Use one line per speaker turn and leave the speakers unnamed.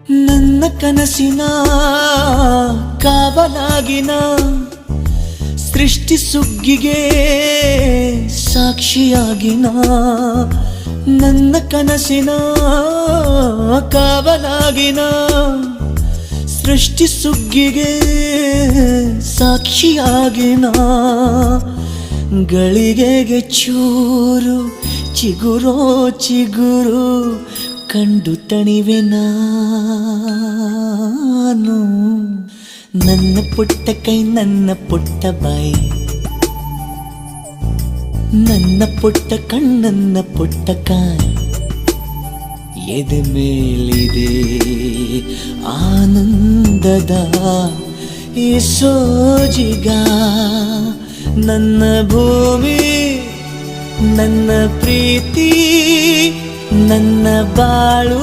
ನನ್ನ ಕನಸಿನ ಕಾವಲಾಗಿನ ಸೃಷ್ಟಿ ಸುಗ್ಗಿಗೆ ಸಾಕ್ಷಿಯಾಗಿನ ನನ್ನ ಕನಸಿನ ಕಾವಲಾಗಿನ ಸೃಷ್ಟಿ ಸುಗ್ಗಿಗೆ ಸಾಕ್ಷಿಯಾಗಿನ ಗಳಿಗೆಗೆ ಚೂರು ಚಿಗುರೋ ಚಿಗುರು ಕಂಡು ತಣಿವೆ ನಾನು ನನ್ನ ಪುಟ್ಟ ಕೈ ನನ್ನ ಪುಟ್ಟ ಬಾಯಿ ನನ್ನ ಪುಟ್ಟ ಕಣ್ಣನ್ನ ಪುಟ್ಟ ಕಾಯಿ ಎದೆ ಮೇಲಿದೆ ಆನಂದದ ಈ ಸೋಜಿಗ ನನ್ನ ಭೂಮಿ ನನ್ನ ಪ್ರೀತಿ ನನ್ನ ಬಾಳು